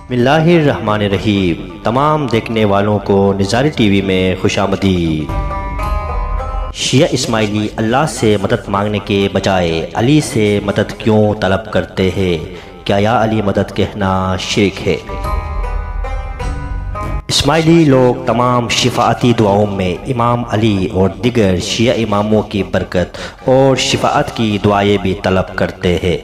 بسم اللہ الرحمن الرحیم۔ تمام دیکھنے والوں کو نظاری ٹی وی میں خوش آمدید۔ شیعہ اسماعیلی اللہ سے مدد مانگنے کے بجائے علی سے مدد کیوں طلب کرتے ہیں؟ کیا یا علی مدد کہنا شرک ہے؟ اسماعیلی لوگ تمام شفاعتی دعاؤں میں امام علی اور دیگر شیعہ اماموں کی برکت اور شفاعت کی دعائیں بھی طلب کرتے ہیں۔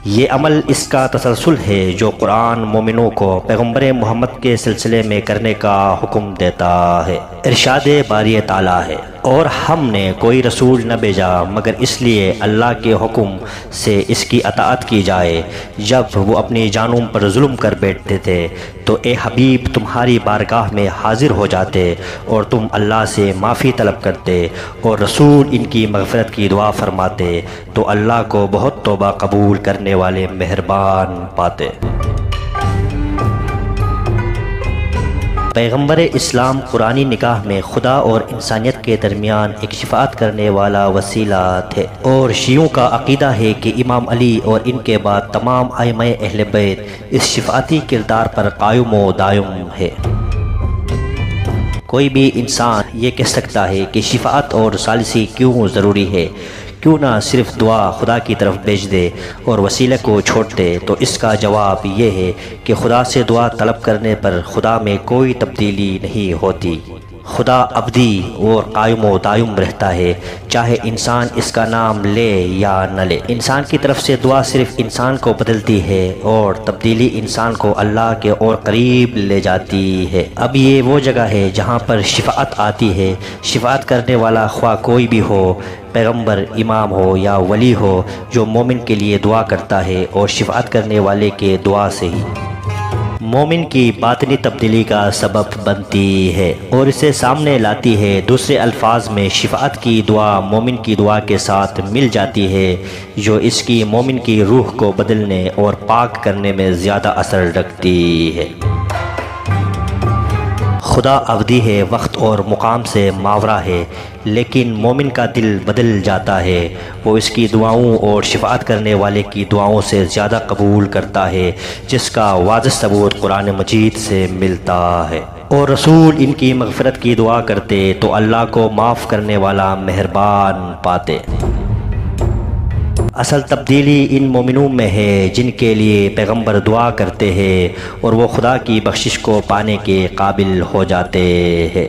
یہ عمل اس کا تسلسل ہے جو قرآن مومنوں کو پیغمبر محمد کے سلسلے میں کرنے کا حکم دیتا ہے۔ ارشاد باری تعالیٰ ہے، اور ہم نے کوئی رسول نہ بھیجا مگر اس لیے اللہ کے حکم سے اس کی اطاعت کی جائے۔ جب وہ اپنی جانوں پر ظلم کر بیٹھتے تھے تو اے حبیب تمہاری بارگاہ میں حاضر ہو جاتے اور تم اللہ سے معافی طلب کرتے اور رسول ان کی مغفرت کی دعا فرماتے تو اللہ کو بہت توبہ قبول کرنے والے مہربان پاتے۔ پیغمبر اسلام قرآنی نکاح میں خدا اور انسانیت کے درمیان ایک شفاعت کرنے والا وسیلہ تھے، اور شیعوں کا عقیدہ ہے کہ امام علی اور ان کے بعد تمام ائمہ اہل بیت اس شفاعتی کردار پر قائم و دائم ہے۔ کوئی بھی انسان یہ کہہ سکتا ہے کہ شفاعت اور ثالثی کیوں ضروری ہے، کیوں نہ صرف دعا خدا کی طرف بھیج دے اور وسیلہ کو چھوڑ دے؟ تو اس کا جواب یہ ہے کہ خدا سے دعا طلب کرنے پر خدا میں کوئی تبدیلی نہیں ہوتی۔ خدا ابدی اور قائم و دائم رہتا ہے، چاہے انسان اس کا نام لے یا نہ لے۔ انسان کی طرف سے دعا صرف انسان کو بدلتی ہے اور تبدیلی انسان کو اللہ کے اور قریب لے جاتی ہے۔ اب یہ وہ جگہ ہے جہاں پر شفاعت آتی ہے۔ شفاعت کرنے والا خواہ کوئی بھی ہو، پیغمبر، امام ہو یا ولی ہو، جو مومن کے لیے دعا کرتا ہے اور شفاعت کرنے والے کے دعا سے ہی مومن کی باطنی تبدیلی کا سبب بنتی ہے اور اسے سامنے لاتی ہے۔ دوسرے الفاظ میں شفاعت کی دعا مومن کی دعا کے ساتھ مل جاتی ہے، جو اس کی مومن کی روح کو بدلنے اور پاک کرنے میں زیادہ اثر رکھتی ہے۔ خدا ابدی ہے، وقت اور مقام سے ماورا ہے، لیکن مومن کا دل بدل جاتا ہے۔ وہ اس کی دعاؤں اور شفاعت کرنے والے کی دعاؤں سے زیادہ قبول کرتا ہے، جس کا واضح ثبوت قرآن مجید سے ملتا ہے۔ اور رسول ان کی مغفرت کی دعا کرتے تو اللہ کو معاف کرنے والا مہربان پاتے۔ اصل تبدیلی ان مومنوں میں ہے جن کے لیے پیغمبر دعا کرتے ہیں اور وہ خدا کی بخشش کو پانے کے قابل ہو جاتے ہیں۔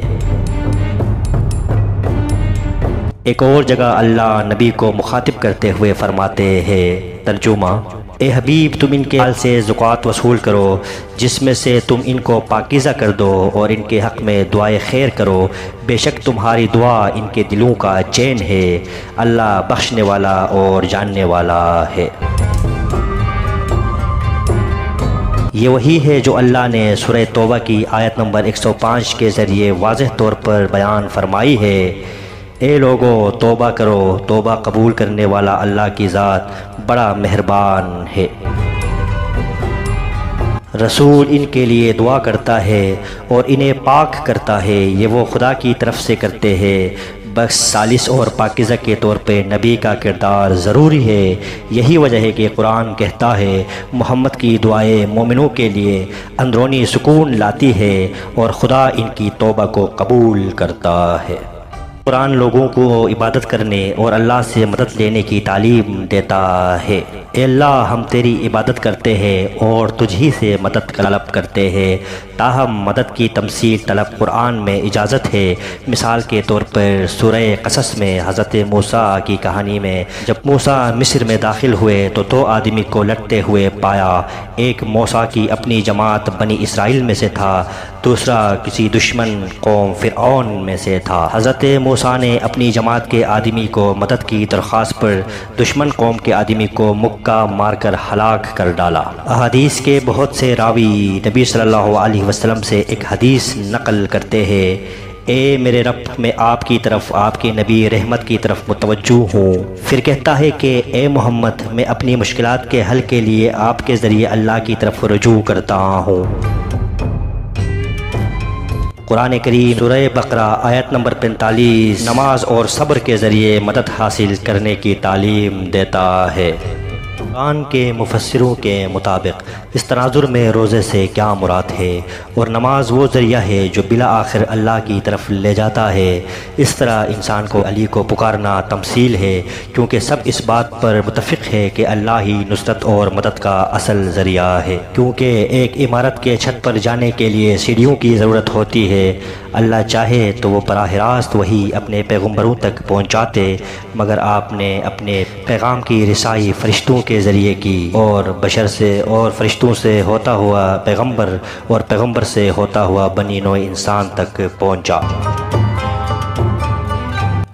ایک اور جگہ اللہ نبی کو مخاطب کرتے ہوئے فرماتے ہیں، ترجمہ: اے حبیب تم ان کے مال سے زکوٰۃ وصول کرو جس میں سے تم ان کو پاکیزہ کر دو اور ان کے حق میں دعائے خیر کرو، بے شک تمہاری دعا ان کے دلوں کا چین ہے، اللہ بخشنے والا اور جاننے والا ہے۔ یہ وہی ہے جو اللہ نے سورہ توبہ کی آیت نمبر 105 کے ذریعے واضح طور پر بیان فرمائی ہے۔ اے لوگو توبہ کرو، توبہ قبول کرنے والا اللہ کی ذات بڑا مہربان ہے۔ رسول ان کے لیے دعا کرتا ہے اور انہیں پاک کرتا ہے، یہ وہ خدا کی طرف سے کرتے ہیں۔ بس ثالث اور پاکیزہ کے طور پہ نبی کا کردار ضروری ہے۔ یہی وجہ ہے کہ قرآن کہتا ہے محمد کی دعائیں مومنوں کے لیے اندرونی سکون لاتی ہے اور خدا ان کی توبہ کو قبول کرتا ہے۔ قرآن لوگوں کو عبادت کرنے اور اللہ سے مدد لینے کی تعلیم دیتا ہے۔ اے اللہ ہم تیری عبادت کرتے ہیں اور تجھ ہی سے مدد طلب کرتے ہیں، تاہم مدد کی تمثیل طلب قرآن میں اجازت ہے۔ مثال کے طور پر سورہ قصص میں حضرت موسیٰ کی کہانی میں جب موسیٰ مصر میں داخل ہوئے تو دو آدمی کو لٹتے ہوئے پایا، ایک موسیٰ کی اپنی جماعت بنی اسرائیل میں سے تھا، دوسرا کسی دشمن قوم فرعون میں سے تھا۔ حضرت موسیٰ نے اپنی جماعت کے آدمی کو مدد کی درخواست پر دشمن قوم کے آدمی کو مکہ مار کر ہلاک کر ڈالا۔ احادیث کے بہت سے راوی نبی صلی اللہ علیہ وسلم سے ایک حدیث نقل کرتے ہیں، اے میرے رب میں آپ کی طرف، آپ کے نبی رحمت کی طرف متوجہ ہوں۔ پھر کہتا ہے کہ اے محمد میں اپنی مشکلات کے حل کے لیے آپ کے ذریعے اللہ کی طرف رجوع کرتا ہوں۔ قرآن کریم سورہ بقرہ آیت نمبر 45 نماز اور صبر کے ذریعے مدد حاصل کرنے کی تعلیم دیتا ہے۔ قرآن کے مفسروں کے مطابق اس تناظر میں روزے سے کیا مراد ہے، اور نماز وہ ذریعہ ہے جو بالآخر اللہ کی طرف لے جاتا ہے۔ اس طرح انسان کو علی کو پکارنا تمثیل ہے، کیونکہ سب اس بات پر متفق ہے کہ اللہ ہی نصرت اور مدد کا اصل ذریعہ ہے۔ کیونکہ ایک عمارت کے چھت پر جانے کے لیے سیڑھیوں کی ضرورت ہوتی ہے، اللہ چاہے تو وہ براہ راست وہی اپنے پیغمبروں تک پہنچاتے، مگر آپ نے اپنے پیغام کی رسائی فرشتوں کے ذریعے کی، اور بشر سے اور فرشتوں سے ہوتا ہوا پیغمبر، اور پیغمبر سے ہوتا ہوا بنی نوع انسان تک پہنچا۔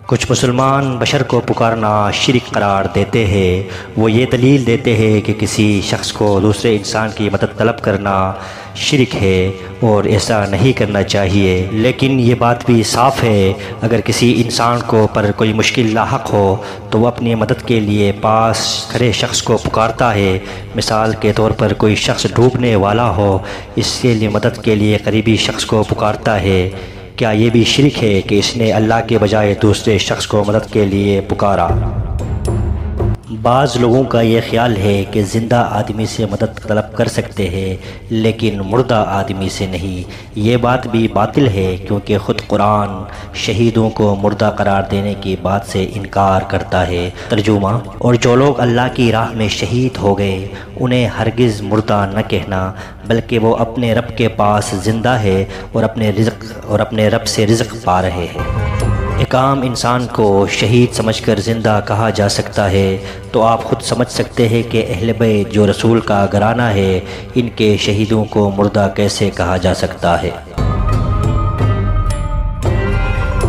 کچھ مسلمان بشر کو پکارنا شرک قرار دیتے ہیں۔ وہ یہ دلیل دیتے ہیں کہ کسی شخص کو دوسرے انسان کی مدد طلب کرنا شرک ہے اور ایسا نہیں کرنا چاہیے، لیکن یہ بات بھی صاف ہے اگر کسی انسان کو پر کوئی مشکل لاحق ہو تو وہ اپنی مدد کے لیے پاس کھڑے شخص کو پکارتا ہے۔ مثال کے طور پر کوئی شخص ڈوبنے والا ہو، اس کے لیے مدد کے لیے قریبی شخص کو پکارتا ہے۔ کیا یہ بھی شرک ہے کہ اس نے اللہ کے بجائے دوسرے شخص کو مدد کے لیے پکارا؟ بعض لوگوں کا یہ خیال ہے کہ زندہ آدمی سے مدد طلب کر سکتے ہیں لیکن مردہ آدمی سے نہیں۔ یہ بات بھی باطل ہے کیونکہ خود قرآن شہیدوں کو مردہ قرار دینے کی بات سے انکار کرتا ہے۔ ترجمہ: اور جو لوگ اللہ کی راہ میں شہید ہو گئے انہیں ہرگز مردہ نہ کہنا، بلکہ وہ اپنے رب کے پاس زندہ ہے اور اپنے رب سے رزق پا رہے ہیں۔ ایک عام انسان کو شہید سمجھ کر زندہ کہا جا سکتا ہے تو آپ خود سمجھ سکتے ہیں کہ اہل بیت جو رسول کا گھرانہ ہے، ان کے شہیدوں کو مردہ کیسے کہا جا سکتا ہے؟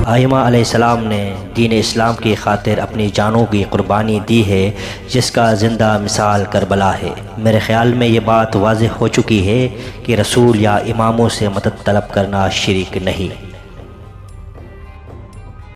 ائمہ علیہ السلام نے دین اسلام کی خاطر اپنی جانوں کی قربانی دی ہے، جس کا زندہ مثال کربلا ہے۔ میرے خیال میں یہ بات واضح ہو چکی ہے کہ رسول یا اماموں سے مدد طلب کرنا شرک نہیں۔